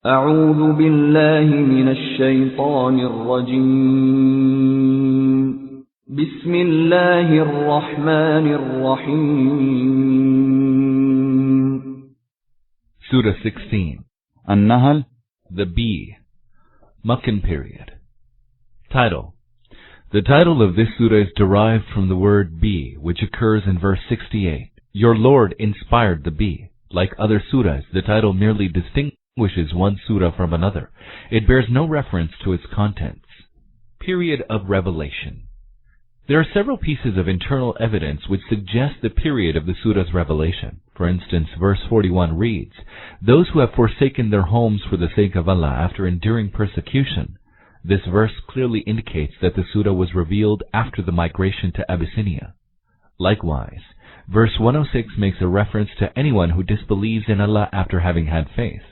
أعوذ بالله من الشيطان الرجيم. بسم الله الرحمن الرحيم. Surah 16. An-Nahl, the bee. Meccan period. Title. The title of this surah is derived from the word bee, which occurs in verse 68. Your Lord inspired the bee. Like other surahs, the title merely distinguishes one surah from another. It bears no reference to its contents. Period of revelation. There are several pieces of internal evidence which suggest the period of the surah's revelation. For instance, verse 41 reads, "Those who have forsaken their homes for the sake of Allah after enduring persecution." This verse clearly indicates that the surah was revealed after the migration to Abyssinia. Likewise, verse 106 makes a reference to anyone who disbelieves in Allah after having had faith.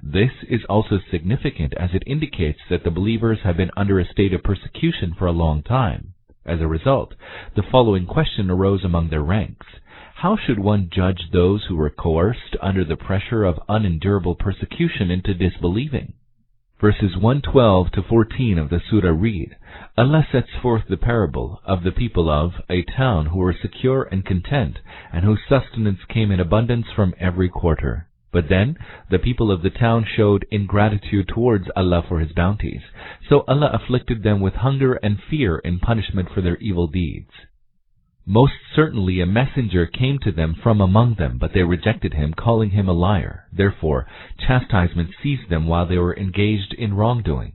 This is also significant as it indicates that the believers have been under a state of persecution for a long time. As a result, the following question arose among their ranks. How should one judge those who were coerced under the pressure of unendurable persecution into disbelieving? Verses 112 to 14 of the surah read, Allah sets forth the parable of the people of a town who were secure and content, and whose sustenance came in abundance from every quarter. But then the people of the town showed ingratitude towards Allah for His bounties, so Allah afflicted them with hunger and fear in punishment for their evil deeds. Most certainly a messenger came to them from among them, but they rejected him, calling him a liar. Therefore, chastisement seized them while they were engaged in wrongdoing.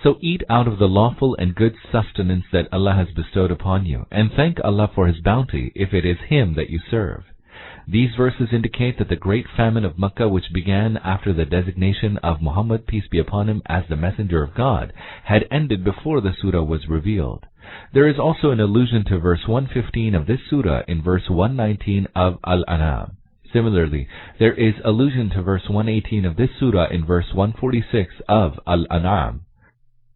So eat out of the lawful and good sustenance that Allah has bestowed upon you, and thank Allah for His bounty if it is Him that you serve. These verses indicate that the great famine of Mecca, which began after the designation of Muhammad, peace be upon him, as the messenger of God, had ended before the surah was revealed. There is also an allusion to verse 115 of this surah in verse 119 of Al-An'am. Similarly, there is allusion to verse 118 of this surah in verse 146 of Al-An'am.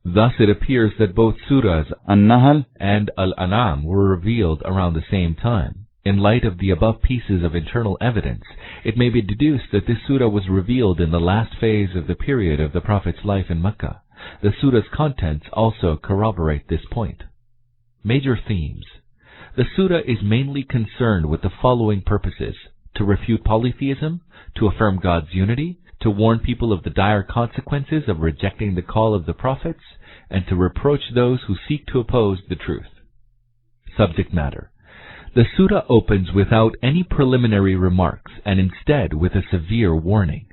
Thus it appears that both surahs An-Nahl and Al-An'am were revealed around the same time. In light of the above pieces of internal evidence, it may be deduced that this surah was revealed in the last phase of the period of the Prophet's life in Mecca. The surah's contents also corroborate this point. Major themes. The surah is mainly concerned with the following purposes: to refute polytheism, to affirm God's unity, to warn people of the dire consequences of rejecting the call of the prophets, and to reproach those who seek to oppose the truth. Subject matter. The surah opens without any preliminary remarks and instead with a severe warning.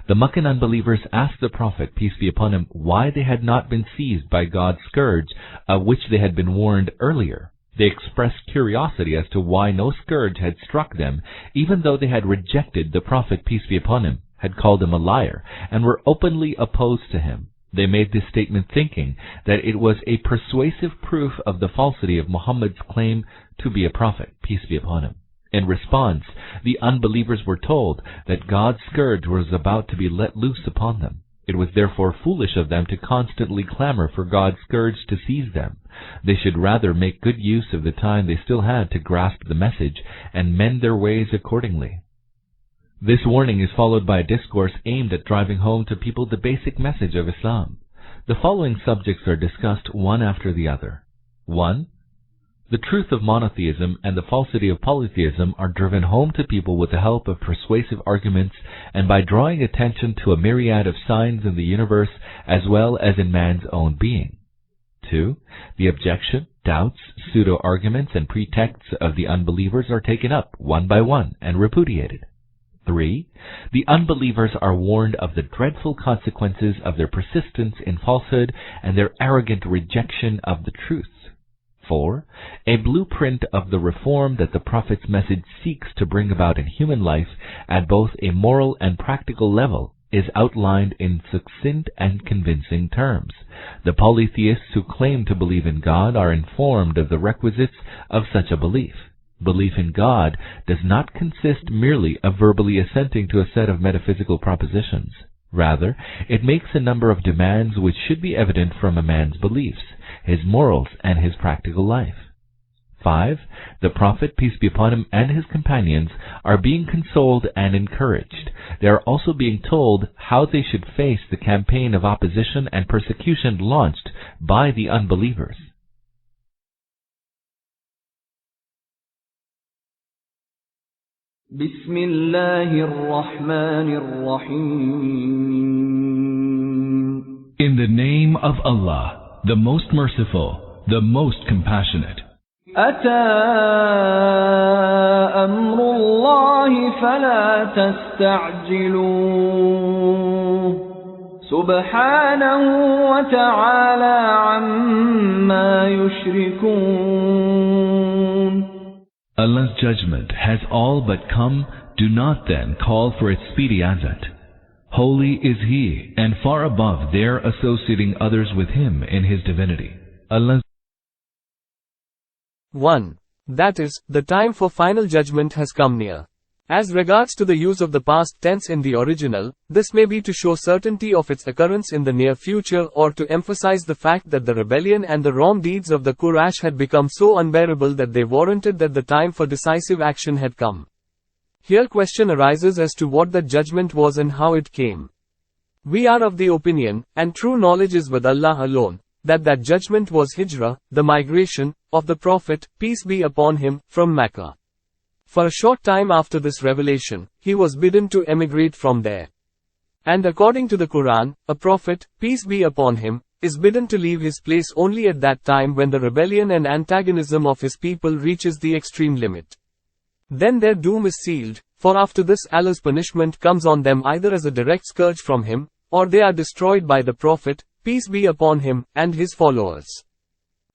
The Meccan unbelievers asked the Prophet, peace be upon him, why they had not been seized by God's scourge, of which they had been warned earlier. They expressed curiosity as to why no scourge had struck them, even though they had rejected the Prophet, peace be upon him, had called him a liar, and were openly opposed to him. They made this statement thinking that it was a persuasive proof of the falsity of Muhammad's claim to be a prophet, peace be upon him. In response, the unbelievers were told that God's scourge was about to be let loose upon them. It was therefore foolish of them to constantly clamor for God's scourge to seize them. They should rather make good use of the time they still had to grasp the message and mend their ways accordingly. This warning is followed by a discourse aimed at driving home to people the basic message of Islam. The following subjects are discussed one after the other. 1. The truth of monotheism and the falsity of polytheism are driven home to people with the help of persuasive arguments and by drawing attention to a myriad of signs in the universe as well as in man's own being. 2. The objection, doubts, pseudo-arguments, and pretexts of the unbelievers are taken up one by one and repudiated. 3. The unbelievers are warned of the dreadful consequences of their persistence in falsehood and their arrogant rejection of the truth. 4. A blueprint of the reform that the Prophet's message seeks to bring about in human life at both a moral and practical level is outlined in succinct and convincing terms. The polytheists who claim to believe in God are informed of the requisites of such a belief. Belief in God does not consist merely of verbally assenting to a set of metaphysical propositions. Rather, it makes a number of demands which should be evident from a man's beliefs, his morals, and his practical life. 5. The Prophet, peace be upon him, and his companions are being consoled and encouraged. They are also being told how they should face the campaign of opposition and persecution launched by the unbelievers. Bismillahir Rahmanir Rahim. In the name of Allah, the most merciful, the most compassionate. أتى أمر الله فلا تستعجلوه سبحانه وتعالى عما يشركون. Allah's judgment has all but come, do not then call for its speedy advent. Holy is He, and far above their associating others with Him in His divinity. Allah's 1. That is, the time for final judgment has come near. As regards to the use of the past tense in the original, this may be to show certainty of its occurrence in the near future or to emphasize the fact that the rebellion and the wrong deeds of the Quraysh had become so unbearable that they warranted that the time for decisive action had come. Here question arises as to what that judgment was and how it came. We are of the opinion, and true knowledge is with Allah alone, that judgment was Hijrah, the migration, of the Prophet, peace be upon him, from Mecca. For a short time after this revelation, he was bidden to emigrate from there. And according to the Quran, a prophet, peace be upon him, is bidden to leave his place only at that time when the rebellion and antagonism of his people reaches the extreme limit. Then their doom is sealed, for after this Allah's punishment comes on them either as a direct scourge from him, or they are destroyed by the Prophet, peace be upon him, and his followers.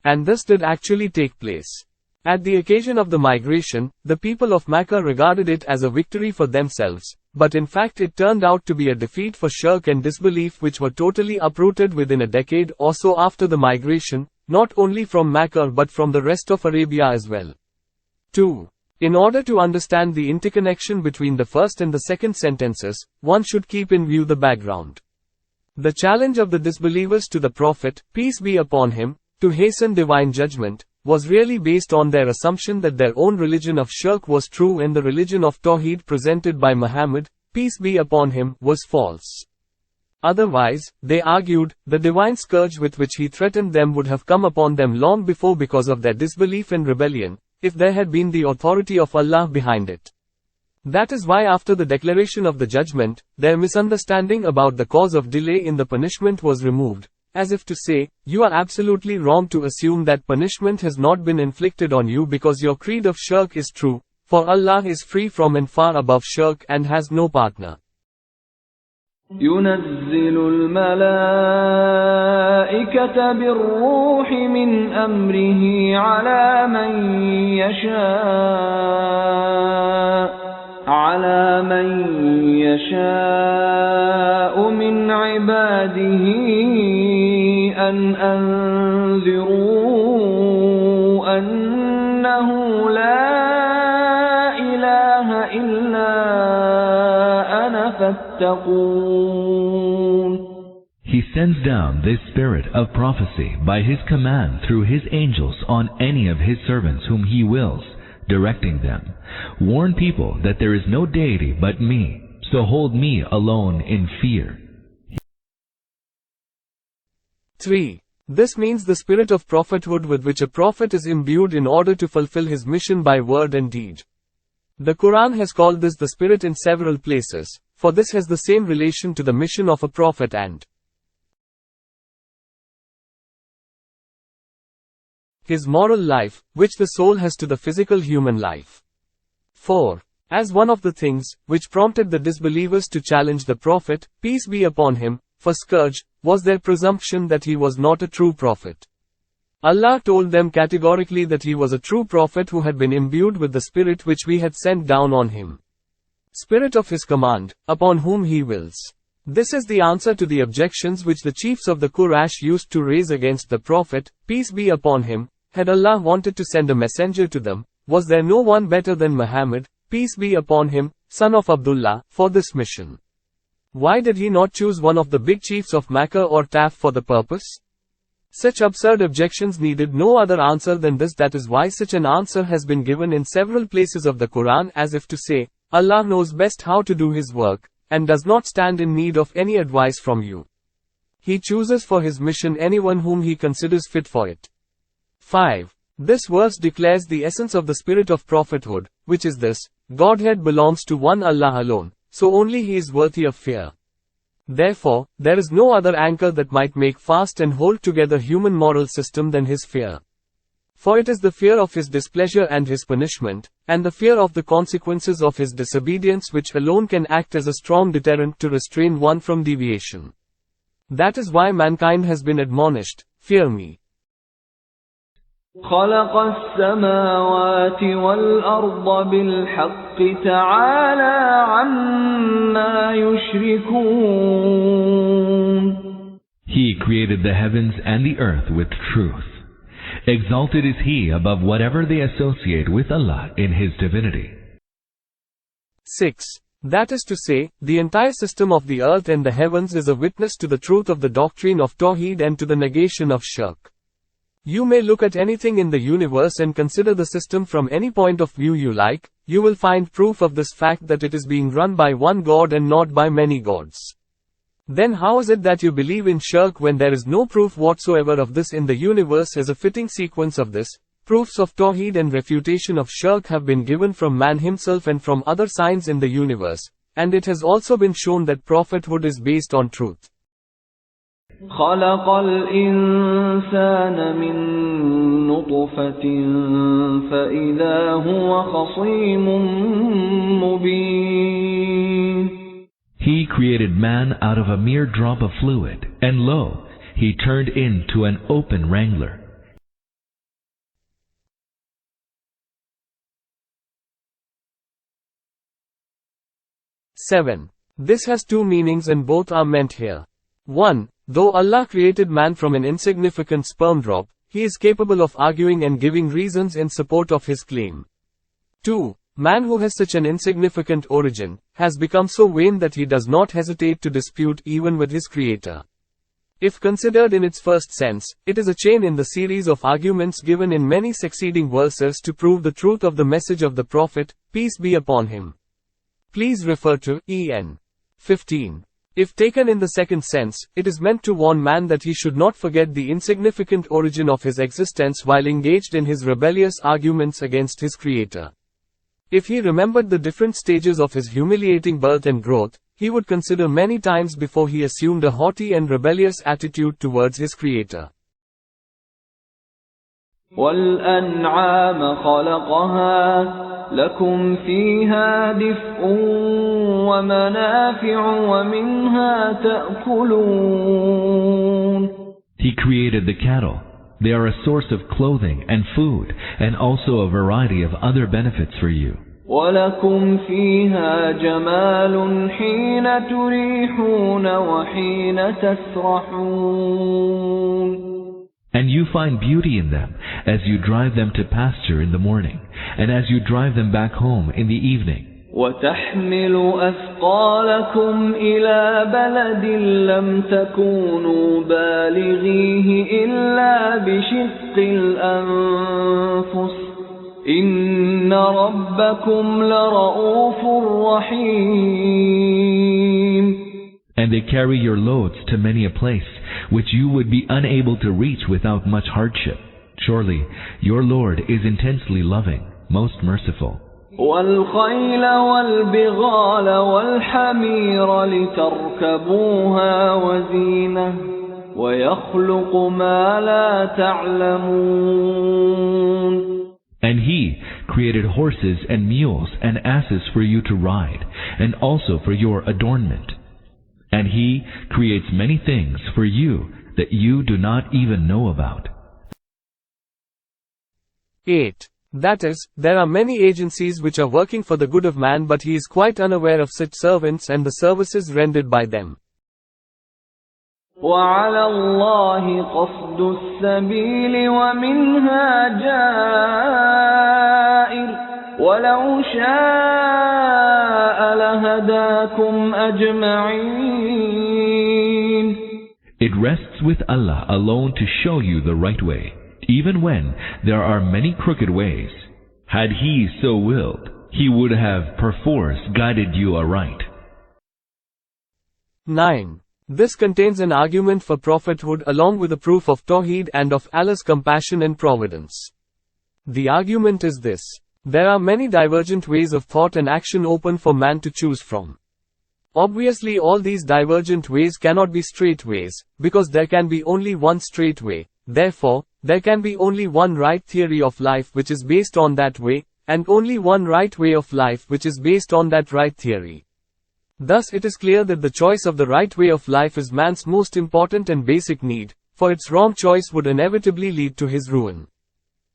And this did actually take place. At the occasion of the migration, the people of Mecca regarded it as a victory for themselves, but in fact it turned out to be a defeat for shirk and disbelief which were totally uprooted within a decade or so after the migration, not only from Mecca but from the rest of Arabia as well. 2. In order to understand the interconnection between the first and the second sentences, one should keep in view the background. The challenge of the disbelievers to the Prophet, peace be upon him, to hasten divine judgment, was really based on their assumption that their own religion of shirk was true and the religion of Tawheed presented by Muhammad, peace be upon him, was false. Otherwise, they argued, the divine scourge with which he threatened them would have come upon them long before because of their disbelief and rebellion, if there had been the authority of Allah behind it. That is why after the declaration of the judgment, their misunderstanding about the cause of delay in the punishment was removed. As if to say, you are absolutely wrong to assume that punishment has not been inflicted on you because your creed of shirk is true, for Allah is free from and far above shirk and has no partner. ينزل الملائكة بالروح من أمره على من يشاء من عباده أن أنذروا أنه لا إله إلا أنا فاتقون. He sends down this spirit of prophecy by His command through His angels on any of His servants whom He wills, directing them, warn people that there is no deity but me, so hold me alone in fear. 3. This means the spirit of prophethood with which a prophet is imbued in order to fulfill his mission by word and deed. The Quran has called this the spirit in several places, for this has the same relation to the mission of a prophet and his moral life, which the soul has to the physical human life. 4. As one of the things, which prompted the disbelievers to challenge the Prophet, peace be upon him, for scourge, was their presumption that he was not a true prophet. Allah told them categorically that he was a true prophet who had been imbued with the Spirit which we had sent down on him. Spirit of his command, upon whom he wills. This is the answer to the objections which the chiefs of the Quraysh used to raise against the Prophet, peace be upon him. Had Allah wanted to send a messenger to them, was there no one better than Muhammad, peace be upon him, son of Abdullah, for this mission? Why did he not choose one of the big chiefs of Makkah or Taf for the purpose? Such absurd objections needed no other answer than this. That is why such an answer has been given in several places of the Quran, as if to say, Allah knows best how to do His work, and does not stand in need of any advice from you. He chooses for His mission anyone whom He considers fit for it. 5. This verse declares the essence of the spirit of prophethood, which is this: Godhead belongs to one Allah alone, so only He is worthy of fear. Therefore, there is no other anchor that might make fast and hold together human moral system than His fear. For it is the fear of His displeasure and His punishment, and the fear of the consequences of His disobedience which alone can act as a strong deterrent to restrain one from deviation. That is why mankind has been admonished, fear me. خلق السماوات والأرض بالحق تعالى عما يشركون. He created the heavens and the earth with truth. Exalted is He above whatever they associate with Allah in His divinity. 6. That is to say, the entire system of the earth and the heavens is a witness to the truth of the doctrine of Tawheed and to the negation of shirk. You may look at anything in the universe and consider the system from any point of view you like, you will find proof of this fact that it is being run by one God and not by many gods. Then how is it that you believe in shirk when there is no proof whatsoever of this in the universe? As a fitting sequence of this, proofs of Tawheed and refutation of shirk have been given from man himself and from other signs in the universe, and it has also been shown that prophethood is based on truth. خلق الإنسان من نطفة فإذا هو خصيم مبين. He created man out of a mere drop of fluid, and lo, he turned into an open wrangler. 7. This has two meanings and both are meant here. 1. Though Allah created man from an insignificant sperm drop, He is capable of arguing and giving reasons in support of His claim. 2. Man who has such an insignificant origin, has become so vain that he does not hesitate to dispute even with his Creator. If considered in its first sense, it is a chain in the series of arguments given in many succeeding verses to prove the truth of the message of the Prophet, peace be upon him. Please refer to En. 15. If taken in the second sense, it is meant to warn man that he should not forget the insignificant origin of his existence while engaged in his rebellious arguments against his Creator. If he remembered the different stages of his humiliating birth and growth, he would consider many times before he assumed a haughty and rebellious attitude towards his Creator. وَالْأَنْعَامَ خَلَقَهَا لَكُمْ فِيهَا دِفْءٌ وَمَنَافِعُ وَمِنْهَا تَأْكُلُونَ. He created the cattle. They are a source of clothing and food, and also a variety of other benefits for you. وَلَكُمْ فِيهَا جَمَالٌ حِينَ تُرِيحُونَ وَحِينَ تَسْرَحُونَ. And you find beauty in them as you drive them to pasture in the morning, and as you drive them back home in the evening. وَتَحْمِلُ أَثْقَالَكُمْ إِلَى بَلَدٍ لَمْ تَكُونُوا بَالِغِيهِ إِلَّا بِشِقِّ الْأَنفُسِ إِنَّ رَبَّكُمْ لَرَءُوفٌ رَحِيمٌ. And they carry your loads to many a place, which you would be unable to reach without much hardship. Surely, your Lord is intensely loving, most merciful. وَالْخَيْلَ وَالْبِغَالَ وَالْحَمِيرَ لِتَرْكَبُوهَا وَزِينَةً وَيَخْلُقُ مَا لَا تَعْلَمُونَ. And He created horses and mules and asses for you to ride, and also for your adornment. And He creates many things for you that you do not even know about. 8. That is, there are many agencies which are working for the good of man, but he is quite unaware of such servants and the services rendered by them. وَعَلَى اللَّهِ قَصْدُ السَّبِيلِ وَمِنْهَا جَائِرٌ وَلَوْ شَاءَ لَهَدَاكُمْ أَجْمَعِينَ. It rests with Allah alone to show you the right way, even when there are many crooked ways. Had He so willed, He would have perforce guided you aright. 9. This contains an argument for prophethood along with a proof of Tawheed and of Allah's compassion and providence. The argument is this: there are many divergent ways of thought and action open for man to choose from. Obviously all these divergent ways cannot be straight ways, because there can be only one straight way. Therefore, there can be only one right theory of life which is based on that way, and only one right way of life which is based on that right theory. Thus it is clear that the choice of the right way of life is man's most important and basic need, for its wrong choice would inevitably lead to his ruin.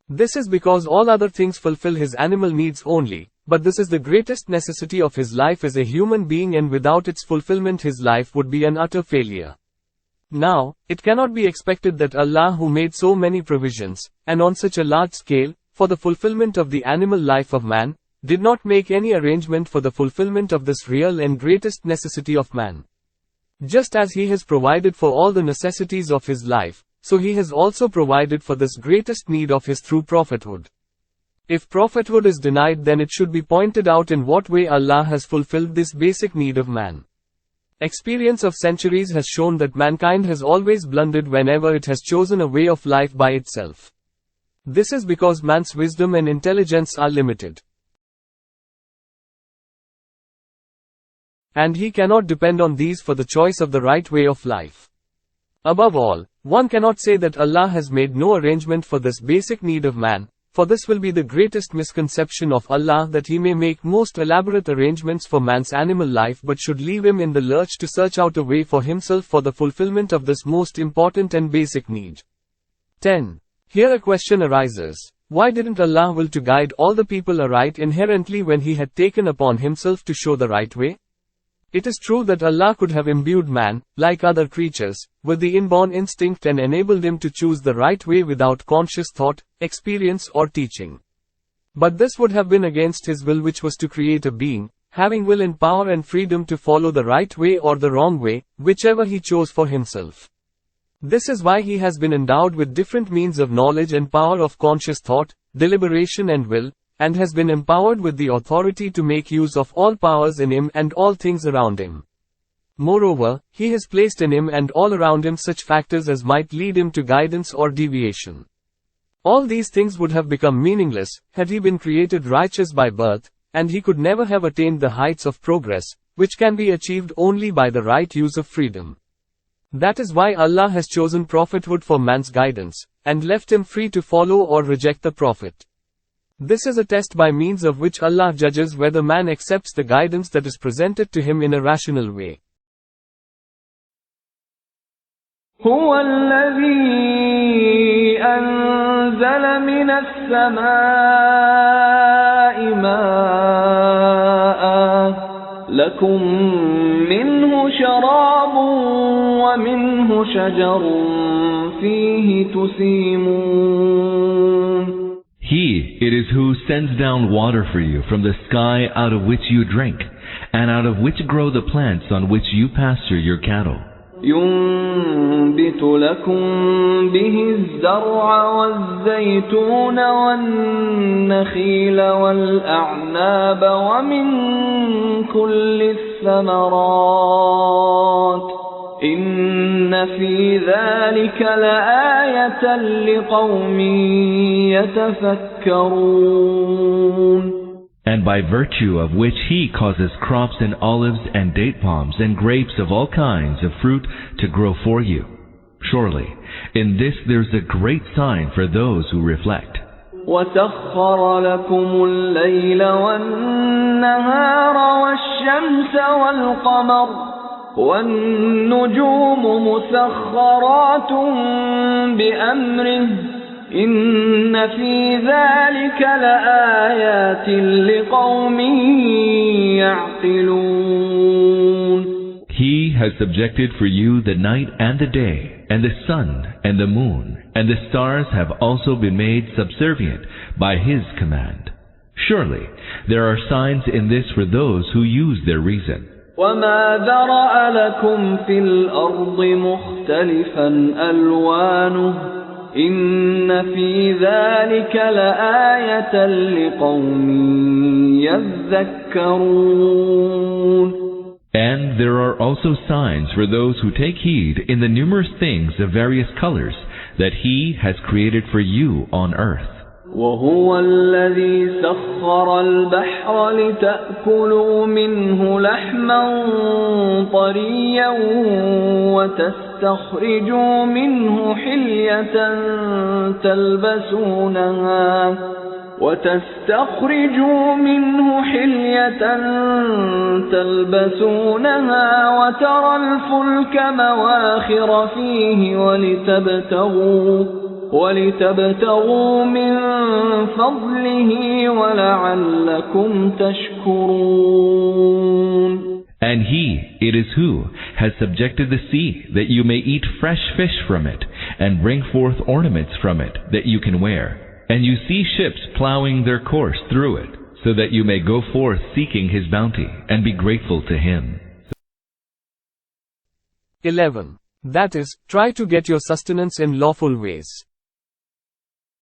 This is because all other things fulfill his animal needs only, but this is the greatest necessity of his life as a human being, and without its fulfillment his life would be an utter failure. Now, it cannot be expected that Allah, who made so many provisions, and on such a large scale, for the fulfillment of the animal life of man, did not make any arrangement for the fulfillment of this real and greatest necessity of man. Just as He has provided for all the necessities of his life, so He has also provided for this greatest need of His through prophethood. If prophethood is denied, then it should be pointed out in what way Allah has fulfilled this basic need of man. Experience of centuries has shown that mankind has always blundered whenever it has chosen a way of life by itself. This is because man's wisdom and intelligence are limited, and he cannot depend on these for the choice of the right way of life. Above all, one cannot say that Allah has made no arrangement for this basic need of man, for this will be the greatest misconception of Allah, that He may make most elaborate arrangements for man's animal life but should leave him in the lurch to search out a way for himself for the fulfillment of this most important and basic need. 10. Here a question arises: why didn't Allah will to guide all the people aright inherently when He had taken upon Himself to show the right way? It is true that Allah could have imbued man, like other creatures, with the inborn instinct and enabled him to choose the right way without conscious thought, experience or teaching. But this would have been against His will, which was to create a being, having will and power and freedom to follow the right way or the wrong way, whichever He chose for Himself. This is why He has been endowed with different means of knowledge and power of conscious thought, deliberation and will, and has been empowered with the authority to make use of all powers in him and all things around him. Moreover, He has placed in him and all around him such factors as might lead him to guidance or deviation. All these things would have become meaningless, had he been created righteous by birth, and he could never have attained the heights of progress, which can be achieved only by the right use of freedom. That is why Allah has chosen prophethood for man's guidance, and left him free to follow or reject the prophet. This is a test by means of which Allah judges whether man accepts the guidance that is presented to him in a rational way. هو الذي أنزل من السماء ماء لكم منه شراب ومنه شجر فيه تسيمون. He it is who sends down water for you from the sky, out of which you drink, and out of which grow the plants on which you pasture your cattle. ينبت لكم به الزرع والزيتون والنخيل والأعناب ومن كل الثمرات إن في ذلك لآية لقوم يتفكرون. And by virtue of which He causes crops and olives and date palms and grapes of all kinds of fruit to grow for you. Surely, in this there's a great sign for those who reflect. وَسَخَّرَ لَكُمُ اللَّيْلَ وَالنَّهَارَ وَالشَّمْسَ وَالْقَمَرَ وَالنُّجُومُ مُسَخَّرَاتٌ بِأَمْرِهِ إِنَّ فِي ذَلِكَ لَآيَاتٍ لِقَوْمٍ يَعْقِلُونَ. He has subjected for you the night and the day, and the sun and the moon, and the stars have also been made subservient by His command. Surely, there are signs in this for those who use their reason. وما ذرأ لكم في الأرض مختلفا ألوانه إن في ذلك لآية لقوم يذكرون. And there are also signs for those who take heed in the numerous things of various colors that He has created for you on earth. وهو الذي سخر البحر لتأكلوا منه لحما طريا وتستخرجوا منه حلية تلبسونها وترى الفلك مواخر فيه ولتبتغوا من فضله ولعلكم تشكرون. And He, it is who, has subjected the sea that you may eat fresh fish from it, and bring forth ornaments from it that you can wear. And you see ships plowing their course through it, so that you may go forth seeking His bounty, and be grateful to Him. 11. That is, try to get your sustenance in lawful ways.